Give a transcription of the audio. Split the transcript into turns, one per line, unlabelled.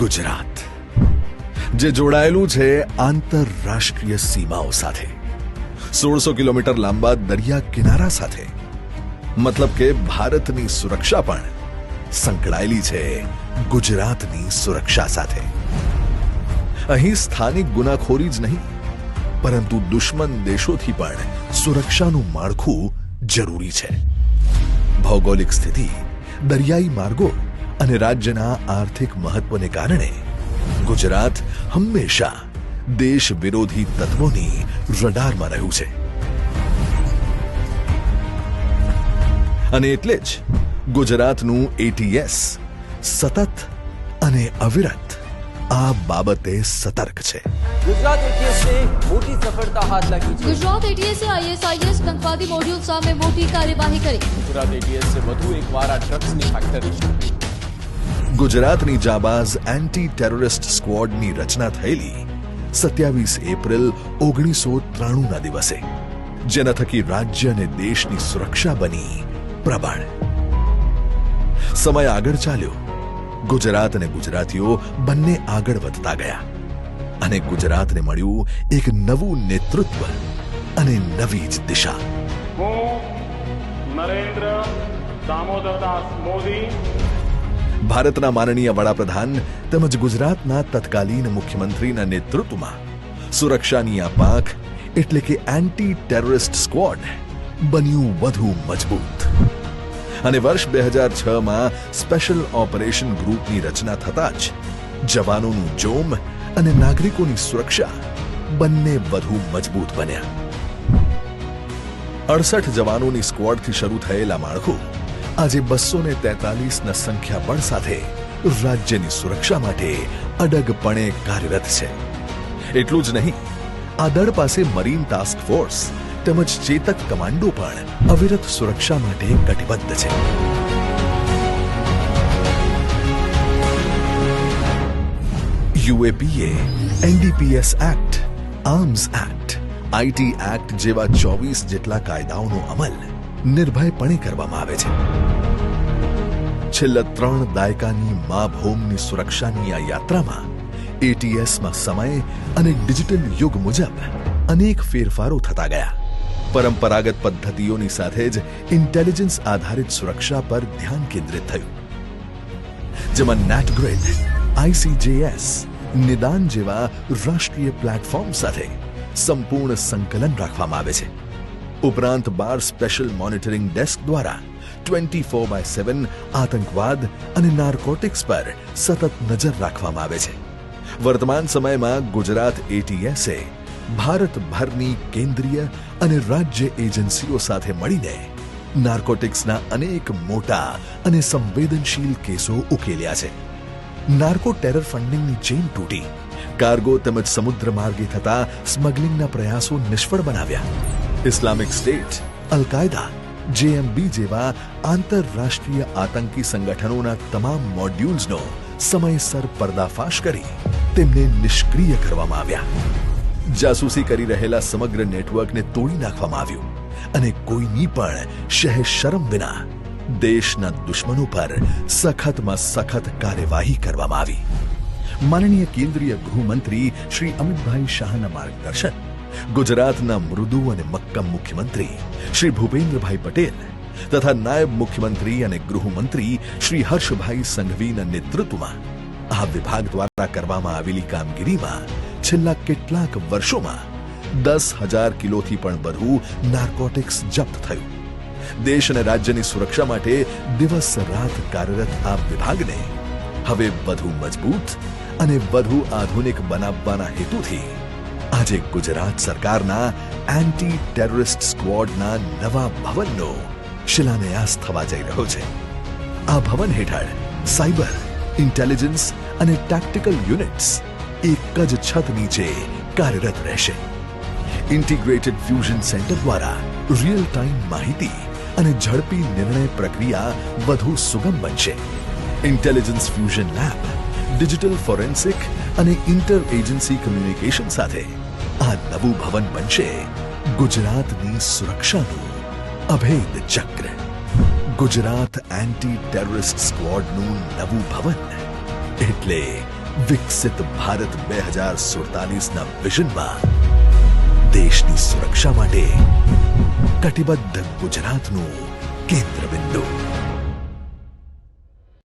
ગુજરાત, જે જોડાયેલું છે આંતરરાષ્ટ્રીય સીમાઓ સાથે, 1600 કિલોમીટર લાંબા દરિયા કિનારા સાથે. મતલબ કે ભારતની સુરક્ષા પણ સંકળાયેલી છે ગુજરાતની સુરક્ષા સાથે. અહીં સ્થાનિક ગુનાખોરી જ નહીં, પરંતુ દુશ્મન દેશોથી પણ સુરક્ષાનું માળખું જરૂરી છે. ભૌગોલિક સ્થિતિ, દરિયાઈ માર્ગો અને રાજ્યના આર્થિક મહત્વને કારણે ગુજરાત હંમેશા દેશ વિરોધી તત્વોની રડારમાં રહ્યું છે. અને એટલે જ ગુજરાતનું એટીએસ સતત અને અવિરત આ બાબતે સતર્ક છે.
ગુજરાત એટીએસને મોટી સફળતા હાથ લાગી છે.
ગુજરાત એટીએસે આઈએસઆઈએસ આતંકવાદી મોડ્યુલ સામે મોટી કાર્યવાહી કરી.
ગુજરાત એટીએસે વધુ એકવાર આ ડ્રગ્સની ફેક્ટરી છે.
ગુજરાતની જાબાઝ એન્ટી ટેરરિસ્ટ સ્ક્વોડની રચના થયેલી 27 એપ્રિલ 1993 ના દિવસે, જેના થકી રાજ્ય અને દેશની સુરક્ષા બની પ્રબળ. સમય આગળ ચાલ્યો, ગુજરાત અને ગુજરાતીઓ બંને આગળ વધતા ગયા અને ગુજરાતને મળ્યું એક નવું નેતૃત્વ અને નવી જ દિશા.
હું નરેન્દ્ર દામોદરદાસ મોદી,
ભારતના માનનીય વડાપ્રધાન તેમજ ગુજરાતના તત્કાલીન મુખ્યમંત્રીના નેતૃત્વમાં સુરક્ષાની આ પાંખ એટલે કે એન્ટી ટેરરિસ્ટ સ્ક્વોડ બન્યું વધુ મજબૂત. અને વર્ષ 2006માં સ્પેશિયલ ઓપરેશન ગ્રુપની રચના થતાં જ જવાનોનું જોમ અને નાગરિકોની સુરક્ષા બંને વધુ મજબૂત બન્યા. 68 જવાનોની સ્ક્વોડથી શરૂ થયેલા માળખું આજે 243ના સંખ્યાબળ સાથે રાજ્યની સુરક્ષા માટે અડગપણે કાર્યરત છે. એટલું જ નહીં, આ દળ પાસે મરીન ટાસ્ક ફોર્સ તેમજ ચેતક કમાન્ડો પણ અવિરત સુરક્ષા માટે કટિબદ્ધ છે. UAPA, NDPS act, arms act, IT act જેવા 24 જેટલા કાયદાઓનો અમલ નિર્ભયપણે કરવામાં આવે છે. છેલ્લા 3 દાયકાની મા ભૂમની સુરક્ષાની આ યાત્રામાં એટીએસમાં સમય અને ડિજિટલ યુગ મુજબ અનેક ફેરફારો થતા ગયા. પરંપરાગત પદ્ધતિઓની સાથે જ ઇન્ટેલિજન્સ આધારિત સુરક્ષા પર ધ્યાન કેન્દ્રિત થયું, જેમાં નેટગ્રિડ, આઈસીજેએસ, નિદાન જેવા રાષ્ટ્રીય પ્લેટફોર્મ સાથે સંપૂર્ણ સંકલન રાખવામાં આવે છે. ઉપરાંત 12 સ્પેશિયલ મોનિટરિંગ ડેસ્ક દ્વારા 24/7 આતંકવાદ અને નાર્કોટિક્સ પર સતત નજર રાખવામાં આવે છે. વર્તમાન સમયમાં ગુજરાત એટીએસે ભારતભરની કેન્દ્રીય અને રાજ્ય એજન્સીઓ સાથે મળીને નાર્કોટિક્સના અનેક મોટા અને સંવેદનશીલ કેસો ઉકેલ્યા છે. નાર્કો ટેરર ફંડિંગની ચેઇન તૂટી, કાર્ગો તેમજ સમુદ્ર માર્ગે થતા સ્મગલિંગના પ્રયાસો નિષ્ફળ બનાવ્યા. ઇસ્લામિક સ્ટેટ, અલ-કાયદા, જેએમબી જેવા આંતરરાષ્ટ્રીય આતંકી સંગઠનોના તમામ મોડ્યુલ્સનો સમયસર પર્દાફાશ કરી તેમને નિષ્ક્રિય કરવામાં આવ્યા. જાસૂસી કરી રહેલા સમગ્ર નેટવર્કને તોડી નાખવામાં આવ્યું અને કોઈની પણ શહેર શરમ વિના દેશના દુશ્મનો પર સખતમાં સખત કાર્યવાહી કરવામાં આવી. માનનીય કેન્દ્રીય ગૃહમંત્રી શ્રી અમિતભાઈ શાહના માર્ગદર્શન, ગુજરાતના મૃદુ અને મક્કમ મુખ્યમંત્રી શ્રી ભૂપેન્દ્રભાઈ પટેલ તથા નાયબ મુખ્યમંત્રી અને ગૃહમંત્રી શ્રી હર્ષભાઈ સંઘવીના નેતૃત્વમાં આ વિભાગ દ્વારા કરવામાં આવેલી કામગીરીમાં છેલ્લા કેટલાક વર્ષોમાં 10,000 કિલોથી પણ વધુ નાર્કોટિક્સ જપ્ત થયું. દેશ અને રાજ્યની સુરક્ષા માટે દિવસ રાત કાર્યરત આ વિભાગને હવે વધુ મજબૂત અને વધુ આધુનિક બનાવવાના હેતુથી આજે ગુજરાત સરકારના એન્ટી ટેરરિસ્ટ સ્ક્વોડના નવા ભવનનો શિલાન્યાસ થવા જઈ રહ્યો છે. આ ભવન હેઠળ સાયબર, ઇન્ટેલિજન્સ અને ટેક્ટિકલ યુનિટ્સ એક જ છત નીચે કાર્યરત રહેશે. ઇન્ટિગ્રેટેડ ફ્યુઝન સેન્ટર દ્વારા રિયલ ટાઈમ માહિતી અને ઝડપી નિર્ણય પ્રક્રિયા વધુ સુગમ બનશે. Intelligence fusion lab, digital forensic અને ઇન્ટર એજન્સી કમ્યુનિકેશન સાથે આ નવું ભવન બનશે ગુજરાતની સુરક્ષાનું અભેદ ચક્ર. ગુજરાત એન્ટી ટેરરિસ્ટ સ્ક્વોડનું નવું ભવન એટલે વિકસિત ભારત 2047ના વિઝનમાં દેશની સુરક્ષા માટે કટિબદ્ધ ગુજરાતનું કેન્દ્ર બિંદુ.